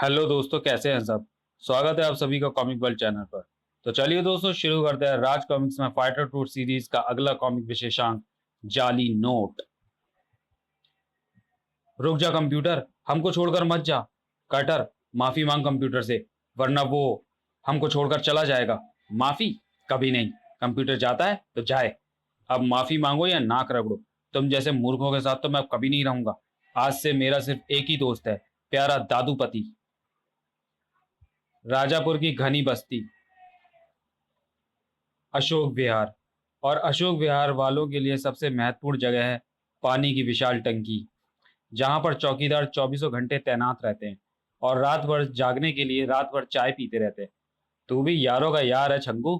Hello दोस्तों, कैसे हैं सब। स्वागत है आप सभी का कॉमिक वर्ल्ड चैनल पर। तो चलिए दोस्तों, शुरू करते हैं राज कॉमिक्स में फाइटर टूट सीरीज का अगला कॉमिक विशेषांक, जाली नोट। रुक जा कंप्यूटर, हमको छोड़कर मत जा। कटर, माफी मांग कंप्यूटर से, वरना वो हमको छोड़कर चला जाएगा। माफी? कभी नहीं। कंप्यूटर जाता है तो जाए। अब माफी मांगो या नाक रगड़ो। तुम जैसे मूर्खों के साथ तो मैं कभी नहीं रहूंगा। आज से मेरा सिर्फ एक ही दोस्त है, प्यारा दादूपति। राजापुर की घनी बस्ती, अशोक विहार। और अशोक विहार वालों के लिए सबसे महत्वपूर्ण जगह है पानी की विशाल टंकी, जहां पर चौकीदार चौबीसों घंटे तैनात रहते हैं और रात भर जागने के लिए रात भर चाय पीते रहते हैं। तू भी यारों का यार है छंगू।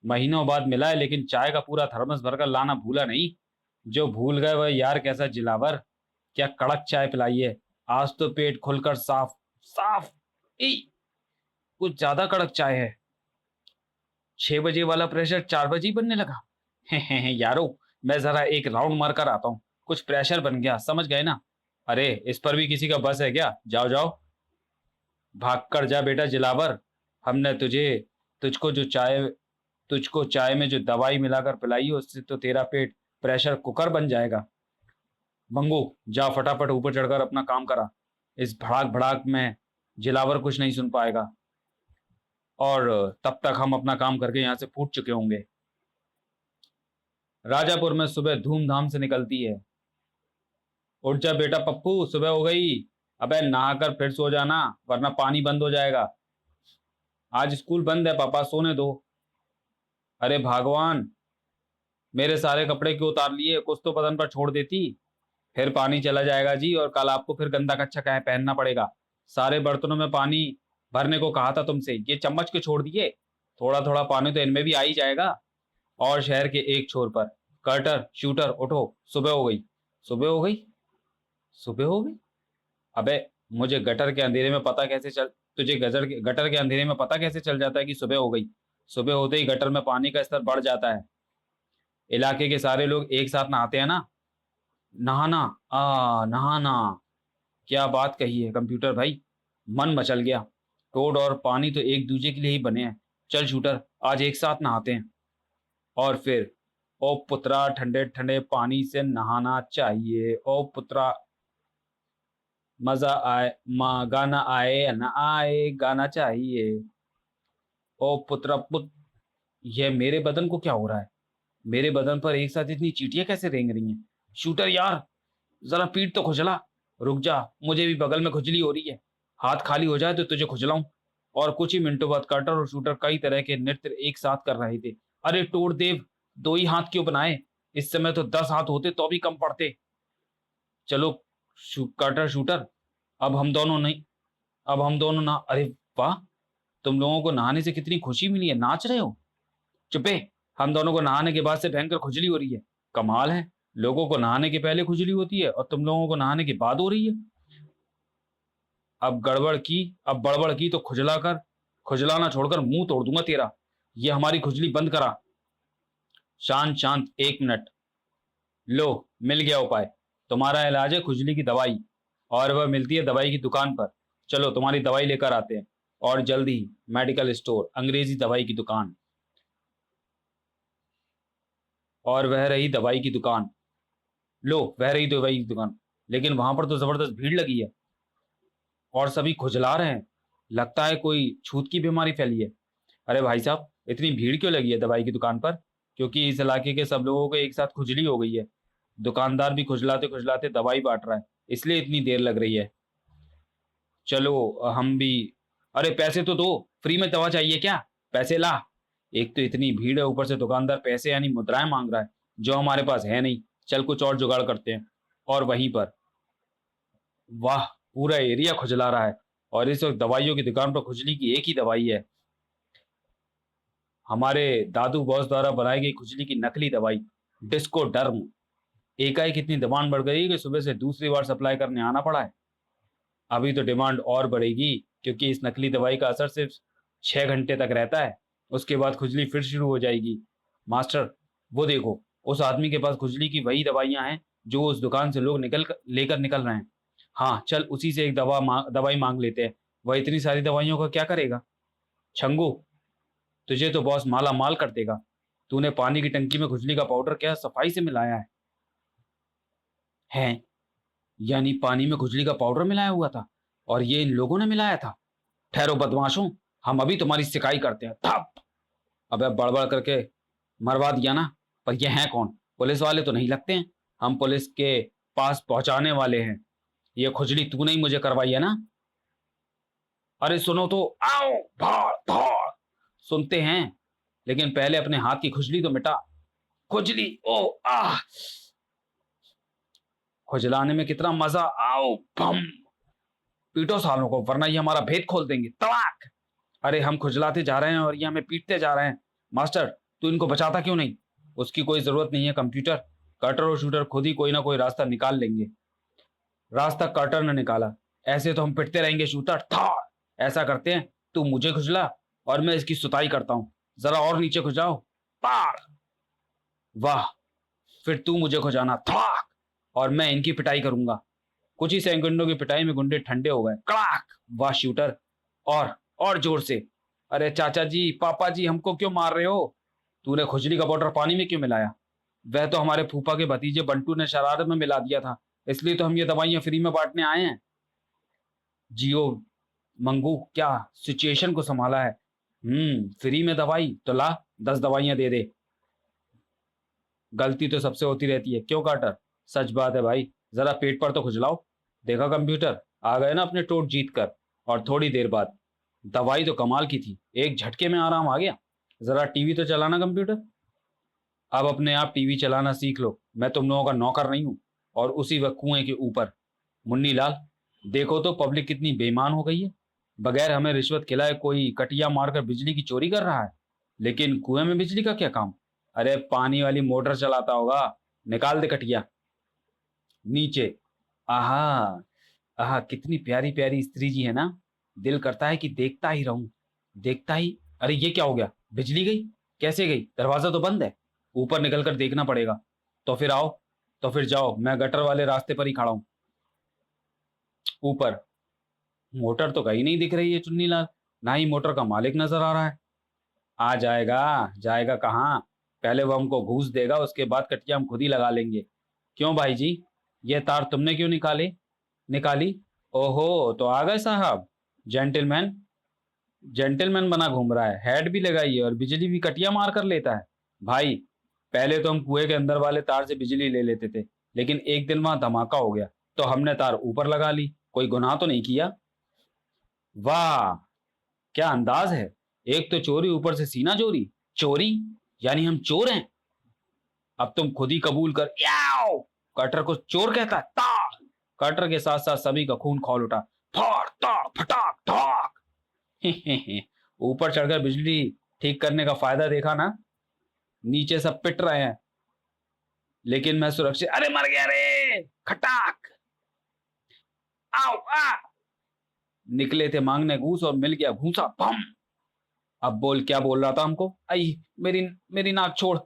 महीनों बाद मिला है, लेकिन चाय का पूरा थर्मस भरकर लाना भूला नहीं। जो भूल गए वह यार कैसा जिलावर। क्या कड़क चाय पिलाई है। आज तो पेट खुलकर साफ साफ। ई, कुछ ज्यादा कड़क चाय है। 6 बजे वाला प्रेशर 4 बजे ही बनने लगा। यारो, मैं जरा एक राउंड मार कर आता हूँ। कुछ प्रेशर बन गया, समझ गए ना। अरे, इस पर भी किसी का बस है क्या? जाओ जाओ, भाग कर जा बेटा जिलावर। हमने तुझको जो चाय तुझको चाय में जो दवाई मिलाकर पिलाई है, उससे तो तेरा पेट प्रेशर कुकर बन जाएगा। बंगू, जा फटाफट ऊपर चढ़कर अपना काम करा। इस भड़ाक भड़ाक में जिलावर कुछ नहीं सुन पाएगा, और तब तक हम अपना काम करके यहाँ से फूट चुके होंगे। राजापुर में सुबह धूमधाम से निकलती है। उठ जा बेटा पप्पू, सुबह हो गई। अबे नहाकर फिर सो जाना, वरना पानी बंद हो जाएगा। आज स्कूल बंद है पापा, सोने दो। अरे भगवान, मेरे सारे कपड़े क्यों उतार लिए? कुछ तो बदन पर छोड़ देती। फिर पानी चला जाएगा जी, और कल आपको फिर गंदा कच्छा कहे पहनना पड़ेगा। सारे बर्तनों में पानी भरने को कहा था तुमसे, ये चम्मच क्यों छोड़ दिए? थोड़ा थोड़ा पानी तो इनमें भी आ ही जाएगा। और शहर के एक छोर पर, कर्टर शूटर उठो, सुबह हो गई। सुबह हो गई? सुबह हो गई? अबे, मुझे गटर के अंधेरे में पता कैसे चल तुझे गटर के अंधेरे में पता कैसे चल जाता है कि सुबह हो गई? सुबह होते ही गटर में पानी का स्तर बढ़ जाता है। इलाके के सारे लोग एक साथ नहाते हैं ना। नहाना? नहाना? क्या बात कही है कंप्यूटर भाई। मन मचल गया। टोड और पानी तो एक दूसरे के लिए ही बने हैं। चल शूटर, आज एक साथ नहाते हैं। और फिर, ओ पुत्रा, ठंडे ठंडे पानी से नहाना चाहिए ओ पुत्रा। मजा आए, गाना आए या ना आए, गाना चाहिए। ओ पुत्रा यह मेरे बदन को क्या हो रहा है? मेरे बदन पर एक साथ इतनी चींटियां कैसे रेंग रही हैं? शूटर यार, जरा पीठ तो खुजला। रुक जा, मुझे भी बगल में खुजली हो रही है। हाथ खाली हो जाए तो तुझे खुजलाऊं। और कुछ ही मिनटों बाद कटर और शूटर कई तरह के नृत्य एक साथ कर रहे थे। अरे टोर देव, दो ही हाथ क्यों बनाए? इस समय तो 10 हाथ होते तो भी कम पड़ते। चलो कटर शूटर, अब हम दोनों नहीं अब हम दोनों ना अरे वाह, तुम लोगों को नहाने से कितनी खुशी मिली है, नाच रहे हो। चुपे, हम दोनों को नहाने के बाद से भयंकर खुजली हो रही है। कमाल है, लोगों को नहाने के पहले खुजली होती है और तुम लोगों को नहाने के बाद हो रही है। अब बड़बड़ की तो खुजलाना छोड़कर मुंह तोड़ दूंगा तेरा। ये हमारी खुजली बंद करा। शांत शांत, 1 मिनट। लो, मिल गया उपाय। तुम्हारा इलाज है खुजली की दवाई, और वह मिलती है दवाई की दुकान पर। चलो तुम्हारी दवाई लेकर आते हैं। और जल्दी ही मेडिकल स्टोर, अंग्रेजी दवाई की दुकान। और वह रही दवाई की दुकान। लो, वह रही दवाई की दुकान। लेकिन वहां पर तो जबरदस्त भीड़ लगी है, और सभी खुजला रहे हैं। लगता है कोई छूत की बीमारी फैली है। अरे भाई साहब, इतनी भीड़ क्यों लगी है दवाई की दुकान पर? क्योंकि इस इलाके के सब लोगों को एक साथ खुजली हो गई है। दुकानदार भी खुजलाते खुजलाते दवाई बांट रहा है, इसलिए इतनी देर लग रही है। चलो हम भी। अरे पैसे तो दो, फ्री में दवा चाहिए क्या? पैसे ला। एक तो इतनी भीड़ है, ऊपर से दुकानदार पैसे यानी मुद्राएं मांग रहा है, जो हमारे पास है नहीं। चल कुछ और जुगाड़ करते हैं। और वहीं पर, वाह, पूरा एरिया खुजला रहा है। और इस वक्त दवाइयों की दुकान पर खुजली की एक ही दवाई है, हमारे दादू बॉस द्वारा बनाई गई खुजली की नकली दवाई, डिस्को डर्म। एकाएक इतनी डिमांड बढ़ गई कि सुबह से दूसरी बार सप्लाई करने आना पड़ा है। अभी तो डिमांड और बढ़ेगी, क्योंकि इस नकली दवाई का असर सिर्फ 6 घंटे तक रहता है। उसके बाद खुजली फिर शुरू हो जाएगी। मास्टर, वो देखो, उस आदमी के पास खुजली की वही दवाइयां हैं जो उस दुकान से लोग निकल लेकर निकल रहे हैं। हाँ चल, उसी से एक दवाई मांग लेते हैं। वह इतनी सारी दवाइयों का क्या करेगा? छंगू, तुझे तो बॉस माला माल कर देगा। तूने पानी की टंकी में खुजली का पाउडर क्या सफाई से मिलाया है? यानी पानी में खुजली का पाउडर मिलाया हुआ था और ये इन लोगों ने मिलाया था। ठहरो बदमाशों, हम अभी तुम्हारी शिकायत करते हैं। थप। अबे बड़बड़ करके मरवा दिया ना। पर ये हैं कौन? पुलिस वाले तो नहीं लगते हैं। हम पुलिस के पास पहुंचाने वाले हैं। ये खुजली तूने ही मुझे करवाई है ना? अरे सुनो तो, आओ भाड़ धाड़। सुनते हैं, लेकिन पहले अपने हाथ की खुजली तो मिटा। खुजली, ओ आह, खुजलाने में कितना मजा। आओ भम। पीटो सालों को, वरना ये हमारा भेद खोल देंगे। तड़ाक। अरे हम खुजलाते जा रहे हैं और ये हमें पीटते जा रहे हैं। मास्टर, तू इनको बचाता क्यों नहीं? उसकी कोई जरूरत नहीं है कंप्यूटर। कटर और शूटर खुद ही कोई ना कोई रास्ता निकाल लेंगे। रास्ता कटर ने निकाला। ऐसे तो हम पिटते रहेंगे शूटर। था। ऐसा करते हैं, तू मुझे खुजला और मैं इसकी सुताई करता हूं। जरा और नीचे खुजाओ। पार। वाह। फिर तू मुझे खुजाना था और मैं इनकी पिटाई करूंगा। कुछ ही सेकंडों की पिटाई में गुंडे ठंडे हो गए। कड़ाक। वाह शूटर। और जोर से। अरे चाचा जी, पापा जी, हमको क्यों मार रहे हो? तूने खुजली का पाउडर पानी में क्यों मिलाया? वह तो हमारे फूफा के भतीजे बंटू ने शरारत में मिला दिया था, इसलिए तो हम ये दवाइयां फ्री में बांटने आए हैं। जियो मंगू, क्या सिचुएशन को संभाला है। फ्री में दवाई तो ला, 10 दवाइयां दे दे। गलती तो सबसे होती रहती है, क्यों काटर? सच बात है भाई, जरा पेट पर तो खुजलाओ। देखा कंप्यूटर, आ गए ना अपने टोट जीत कर। और थोड़ी देर बाद दवाई तो कमाल की थी, एक झटके में आराम आ गया। जरा टीवी तो चलाना कंप्यूटर। अब अपने आप टीवी चलाना सीख लो, मैं तुम लोगों का नौकर नहीं हूं। और उसी वक्त कुएं के ऊपर, मुन्नी लाल, देखो तो पब्लिक कितनी बेईमान हो गई है। बगैर हमें रिश्वत खिलाए कोई कटिया मारकर बिजली की चोरी कर रहा है। लेकिन कुएं में बिजली का क्या काम? अरे पानी वाली मोटर चलाता होगा। निकाल दे कटिया नीचे। आहा। आहा, कितनी प्यारी प्यारी स्त्री जी है ना। दिल करता है कि देखता ही रहूं। देखता ही। अरे ये क्या हो गया? बिजली गई? कैसे गई? दरवाजा तो बंद है। ऊपर निकलकर देखना पड़ेगा। तो फिर आओ। तो फिर जाओ, मैं गटर वाले रास्ते पर ही खड़ा हूं। ऊपर मोटर तो कहीं नहीं दिख रही है चुन्नी लाल। ना ही मोटर का मालिक नजर आ रहा है। आ जाएगा। जाएगा कहाँ? पहले वो हमको घूस देगा, उसके बाद कटिया हम खुद ही लगा लेंगे। क्यों भाई जी, ये तार तुमने क्यों निकाली? ओहो, तो आ गए साहब। जेंटलमैन। जेंटलमैन बना घूम रहा है, हेड भी लगाई है और बिजली भी कटिया मार कर लेता है। भाई, पहले तो हम कुएं के अंदर वाले तार से बिजली ले लेते थे, लेकिन एक दिन वहां धमाका हो गया तो हमने तार ऊपर लगा ली। कोई गुनाह तो नहीं किया। वाह, क्या अंदाज है। एक तो चोरी, ऊपर से सीना चोरी। चोरी? यानी हम चोर हैं? अब तुम खुद ही कबूल कर। याओ! कटर को चोर कहता है? तार। कटर के साथ साथ सभी का खून खौल उठा। फाड़ ताड़ फटाक धाक। ऊपर चढ़कर बिजली ठीक करने का फायदा देखा ना? नीचे सब पिट रहे हैं, लेकिन मैं सुरक्षित। अरे मर गया रे। खटाक। आओ आ। निकले थे मांगने घूस और मिल गया घूसा। भम। अब बोल, क्या बोल रहा था हमको? आई, मेरी मेरी नाक छोड़।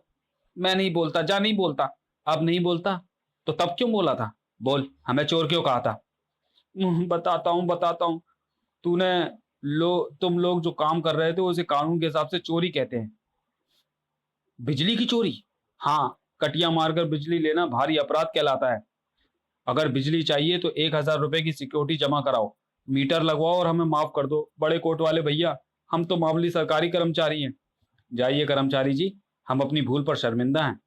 मैं नहीं बोलता, जा नहीं बोलता। अब नहीं बोलता तो तब क्यों बोला था? बोल, हमें चोर क्यों कहा था? बताता हूँ। तूने तुम लोग जो काम कर रहे थे उसे कानून के हिसाब से चोरी कहते हैं। बिजली की चोरी? हाँ, कटिया मारकर बिजली लेना भारी अपराध कहलाता है। अगर बिजली चाहिए तो 1,000 रुपए की सिक्योरिटी जमा कराओ, मीटर लगवाओ और हमें माफ कर दो बड़े कोर्ट वाले भैया। हम तो मामूली सरकारी कर्मचारी हैं। जाइए कर्मचारी जी, हम अपनी भूल पर शर्मिंदा हैं।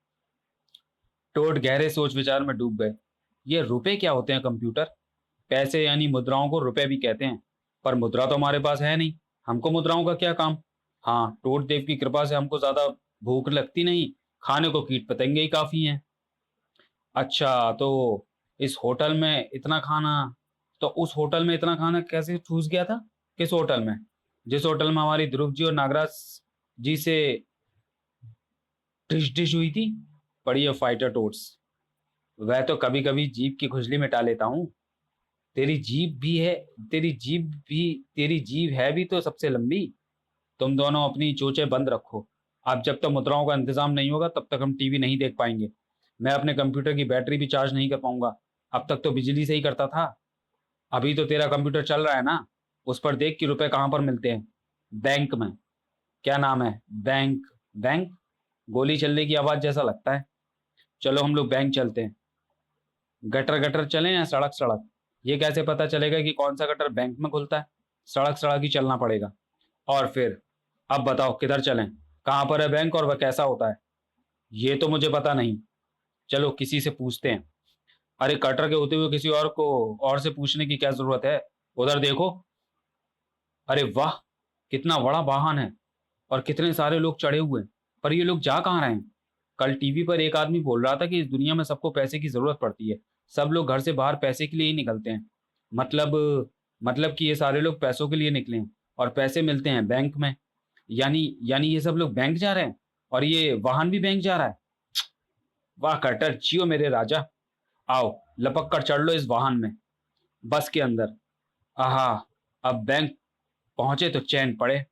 टोट गहरे सोच विचार में डूब गए। ये रुपए क्या होते हैं कंप्यूटर? पैसे यानी मुद्राओं को रुपए भी कहते हैं। पर मुद्रा तो हमारे पास है नहीं, हमको मुद्राओं का क्या काम? हाँ, टोट देव की कृपा से हमको ज्यादा भूख लगती नहीं, खाने को कीट पतंगे ही काफी हैं। अच्छा, तो इस होटल में इतना खाना तो उस होटल में इतना खाना कैसे ठूस गया था? किस होटल में? जिस होटल में हमारी ध्रुव जी और नागराज जी से डिश डिश हुई थी। पढ़िए फाइटर टोट्स। वह तो कभी कभी जीभ की खुजली मिटा लेता हूँ। तेरी जीभ भी है। तेरी जीभ है भी तो सबसे लंबी। तुम दोनों अपनी चोचे बंद रखो। अब जब तक मुद्राओं का इंतजाम नहीं होगा तब तक हम टीवी नहीं देख पाएंगे। मैं अपने कंप्यूटर की बैटरी भी चार्ज नहीं कर पाऊंगा। अब तक तो बिजली से ही करता था। अभी तो तेरा कंप्यूटर चल रहा है ना, उस पर देख कि रुपए कहाँ पर मिलते हैं। बैंक में। क्या नाम है? बैंक। बैंक। गोली चलने की आवाज जैसा लगता है। चलो हम लोग बैंक चलते हैं। गटर गटर चलें या सड़क सड़क? ये कैसे पता चलेगा कि कौन सा गटर बैंक में खुलता है? सड़क सड़क ही चलना पड़ेगा। और फिर अब बताओ किधर चलें? कहाँ पर है बैंक और वह कैसा होता है? ये तो मुझे पता नहीं। चलो किसी से पूछते हैं। अरे कटर के होते हुए किसी और को और से पूछने की क्या जरूरत है? उधर देखो। अरे वाह, कितना बड़ा वाहन है और कितने सारे लोग चढ़े हुए हैं। पर ये लोग जा कहाँ रहे हैं? कल टीवी पर एक आदमी बोल रहा था कि इस दुनिया में सबको पैसे की जरूरत पड़ती है। सब लोग घर से बाहर पैसे के लिए ही निकलते हैं। मतलब मतलब कि ये सारे लोग पैसों के लिए निकले हैं और पैसे मिलते हैं बैंक में। यानी यानी ये सब लोग बैंक जा रहे हैं और ये वाहन भी बैंक जा रहा है। वाह कटर, जियो मेरे राजा। आओ, लपक कर चढ़ लो इस वाहन में, बस के अंदर। आहा, अब बैंक पहुंचे तो चैन पड़े।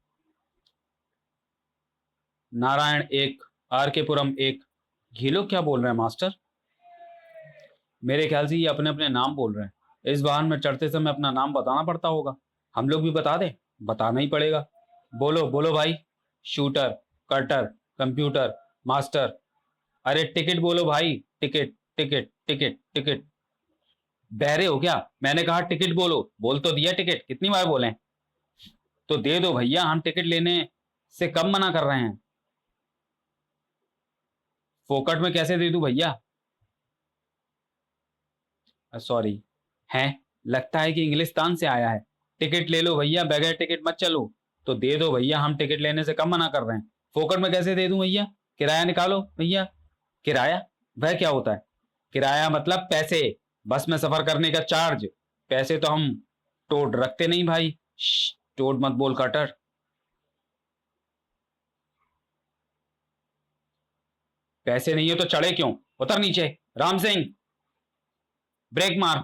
नारायण एक, आर के पुरम एक। ये लोग क्या बोल रहे हैं मास्टर? मेरे ख्याल से ये अपने अपने नाम बोल रहे हैं। इस वाहन में चढ़ते समय अपना नाम बताना पड़ता होगा। हम लोग भी बता दें? बताना ही पड़ेगा। बोलो बोलो भाई। Shooter, cutter, computer, master. अरे टिकट बोलो भाई। Ticket, ticket, ticket, ticket. बहरे हो क्या? मैंने कहा टिकट बोलो। बोल तो दिया टिकट, कितनी बार बोले? तो दे दो भैया, हम टिकट लेने से कब मना कर रहे हैं? फोकट में कैसे दे दूं भैया? सॉरी। हैं? लगता है कि इंग्लिस्तान से आया है। टिकट ले लो भैया, बगैर टिकट मत चलो। तो दे दो भैया, हम टिकट लेने से कब मना कर रहे हैं। फोकट में कैसे दे दूं भैया? किराया निकालो भैया। किराया? वह क्या होता है? किराया मतलब पैसे। बस में सफर करने का चार्ज। पैसे तो हम टोट रखते नहीं भाई। टोट मत बोल कटर। पैसे नहीं है तो चढ़े क्यों? उतर नीचे। राम सिंह, ब्रेक मार।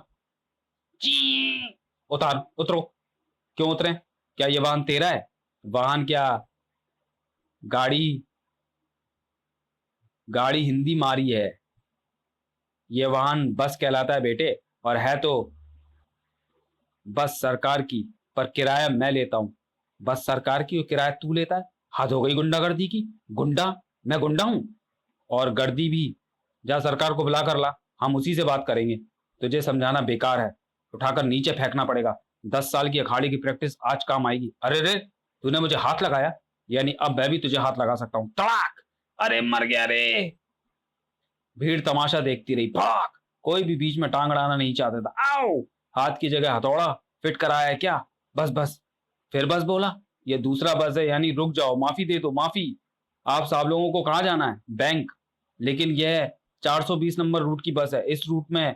जी। उतार, उतरो। क्यों उतरे? क्या ये वाहन तेरा है? वाहन क्या? गाड़ी। गाड़ी हिंदी मारी है। ये वाहन बस कहलाता है बेटे। और है तो बस सरकार की, पर किराया मैं लेता हूं। बस सरकार की और किराया तू लेता है? हद हो गई गुंडागर्दी की। गुंडा? मैं गुंडा हूं? और गर्दी भी। जा सरकार को बुला कर ला, हम उसी से बात करेंगे। तुझे समझाना बेकार है। उठाकर नीचे फेंकना पड़ेगा। 10 साल की अखाड़े की प्रैक्टिस आज काम आएगी। अरे रे, तूने मुझे हाथ लगाया, यानी अब मैं भी तुझे हाथ लगा सकता हूं। तड़ाक! अरे मर गया रे। भीड़ तमाशा देखती रही। भाग! कोई भी बीच में टांग अड़ाना नहीं चाहता था। आओ! हाथ की जगह हथौड़ा फिट कराया है क्या? बस बस। फिर बस बोला? ये दूसरा बस है, यानी रुक जाओ, माफी दे दो, माफी। आप सब लोगों को कहाँ जाना है? बैंक। लेकिन यह 420 नंबर रूट की बस है। इस रूट में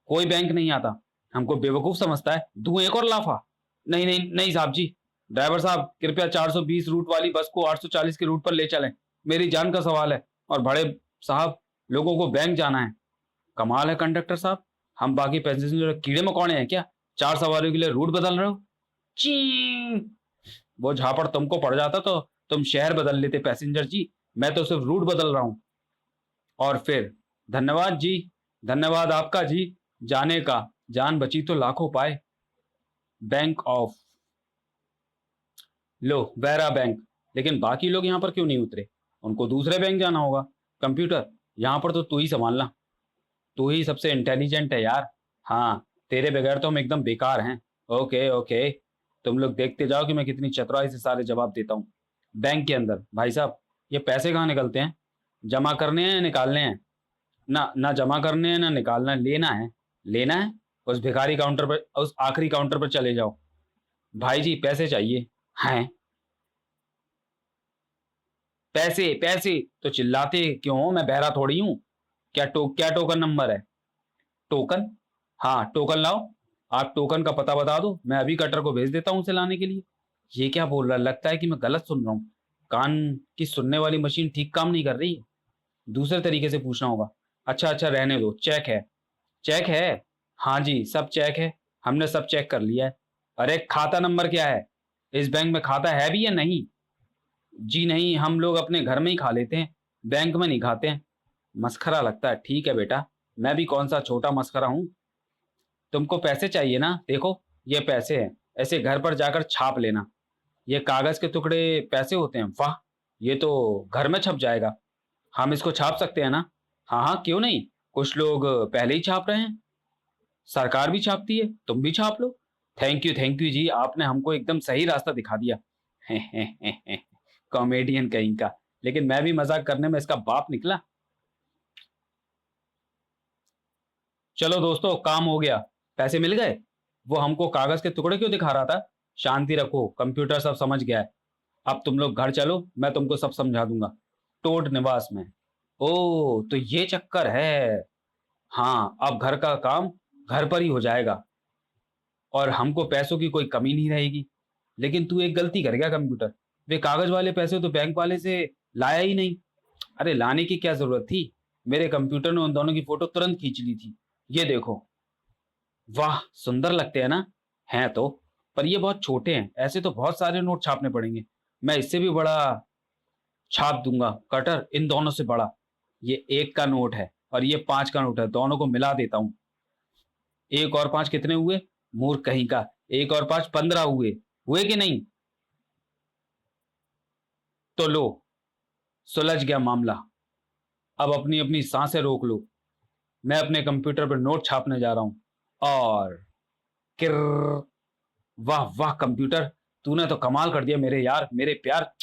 कोई बैंक नहीं आता। हमको बेवकूफ समझता है? दूं एक और लाफा? नहीं नहीं नहीं साहब जी। ड्राइवर साहब, कृपया 420 रूट वाली बस को 840 के रूट पर ले चलें। मेरी जान का सवाल है। और बड़े साहब, लोगों को बैंक जाना है। कमाल है कंडक्टर साहब, हम बाकी पैसेंजर कीड़े मकोड़े हैं क्या? 4 सवारियों के लिए रूट बदल रहे हो? ची। वो झापड़ तुमको पड़ जाता तो तुम शहर बदल लेते पैसेंजर जी। मैं तो सिर्फ रूट बदल रहा हूं। और फिर? धन्यवाद जी। धन्यवाद आपका जी। जाने का। जान बची तो लाखों पाए। Bank of. लो, बैरा बैंक। लेकिन बाकी लोग यहाँ पर क्यों नहीं उतरे? उनको दूसरे बैंक जाना होगा। कंप्यूटर, यहाँ पर तो तू ही संभालना। तू ही सबसे इंटेलिजेंट है यार। हाँ, तेरे बगैर तो हम एकदम बेकार हैं। Okay okay. तुम लोग देखते जाओ कि मैं कितनी चतुराई से सारे जवाब देता हूँ। बैंक के अंदर भाई साहब, ये पैसे कहाँ निकलते हैं? जमा करने हैं या निकालने हैं? ना ना जमा करने हैं ना निकालना है, लेना है। लेना है? उस भिखारी काउंटर पर, उस आखिरी काउंटर पर चले जाओ। भाई जी पैसे चाहिए। हैं? पैसे पैसे? तो चिल्लाते क्यों हो? मैं बहरा थोड़ी हूँ। क्या टोकन नंबर है? टोकन? हाँ टोकन लाओ। आप टोकन का पता बता दो, मैं अभी कटर को भेज देता हूँ उसे लाने के लिए। ये क्या बोल रहा है? लगता है कि मैं गलत सुन रहा हूँ। कान की सुनने वाली मशीन ठीक काम नहीं कर रही। दूसरे तरीके से पूछना होगा। अच्छा अच्छा, रहने दो। चेक है? चेक है? हाँ जी, सब चेक है। हमने सब चेक कर लिया है। अरे खाता नंबर क्या है? इस बैंक में खाता है भी या नहीं? जी नहीं, हम लोग अपने घर में ही खा लेते हैं, बैंक में नहीं खाते हैं। मस्खरा लगता है। ठीक है बेटा, मैं भी कौन सा छोटा मस्खरा हूँ। तुमको पैसे चाहिए ना? देखो, ये पैसे हैं। ऐसे घर पर जाकर छाप लेना। ये कागज के टुकड़े पैसे होते हैं? वाह, ये तो घर में छप जाएगा। हम इसको छाप सकते हैं ना? हाँ हाँ, क्यों नहीं। कुछ लोग पहले ही छाप रहे हैं। सरकार भी छापती है, तुम भी छाप लो। थैंक यू जी, आपने हमको एकदम सही रास्ता दिखा दिया। कॉमेडियन कहीं का। लेकिन मैं भी मजाक करने में इसका बाप निकला। चलो दोस्तों, काम हो गया। पैसे मिल गए। वो हमको कागज के टुकड़े क्यों दिखा रहा था? शांति रखो, कंप्यूटर सब समझ गया है। अब तुम लोग घर चलो, मैं तुमको सब समझा दूंगा। टोड निवास में। ओ, तो ये चक्कर है। हाँ, अब घर का काम घर पर ही हो जाएगा और हमको पैसों की कोई कमी नहीं रहेगी। लेकिन तू एक गलती कर गया कंप्यूटर। वे कागज वाले पैसे तो बैंक वाले से लाया ही नहीं। अरे, लाने की क्या जरूरत थी। मेरे कंप्यूटर ने उन दोनों की फोटो तुरंत खींच ली थी। ये देखो। वाह, सुंदर लगते हैं ना। हैं तो। पर ये बहुत छोटे हैं, ऐसे तो बहुत सारे नोट छापने पड़ेंगे। मैं इससे भी बड़ा छाप दूंगा कटर, इन दोनों से बड़ा। ये 1 का नोट है और ये 5 का नोट है, दोनों को मिला देता हूं। 1 और 5 कितने हुए? मूर्ख कहीं का। 1 और 5 15 हुए। हुए कि नहीं? तो लो, सुलझ गया मामला। अब अपनी अपनी सांसें रोक लो। मैं अपने कंप्यूटर पर नोट छापने जा रहा हूं। और किर। वाह वाह कंप्यूटर, तूने तो कमाल कर दिया मेरे यार, मेरे प्यार।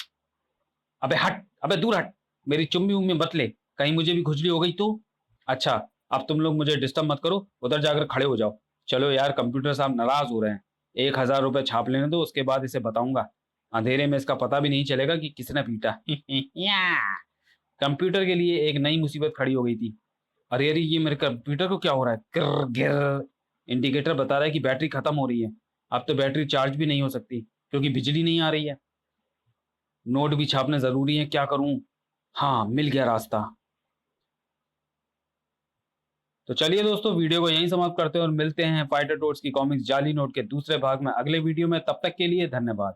अबे हट, अबे दूर हट। मेरी चुम्मी उम्मी मत ले, कहीं मुझे भी खुजली हो गई तो। अच्छा, अब तुम लोग मुझे डिस्टर्ब मत करो, उधर जाकर खड़े हो जाओ। चलो यार, कंप्यूटर साहब नाराज हो रहे हैं। 1,000 रुपए छाप लेने दो, उसके बाद इसे बताऊंगा। अंधेरे में इसका पता भी नहीं चलेगा कि किसने पीटा। या। कंप्यूटर के लिए एक नई मुसीबत खड़ी हो गई थी। अरे अरे, ये मेरे कंप्यूटर को क्या हो रहा है? गिर गिर। इंडिकेटर बता रहा है कि बैटरी खत्म हो रही है। अब तो बैटरी चार्ज भी नहीं हो सकती क्योंकि बिजली नहीं आ रही है। नोट भी छापने जरूरी है, क्या करूं। हाँ, मिल गया रास्ता। तो चलिए दोस्तों, वीडियो को यहीं समाप्त करते हैं और मिलते हैं फाइटर टोट्स की कॉमिक्स जाली नोट के दूसरे भाग में अगले वीडियो में। तब तक के लिए धन्यवाद।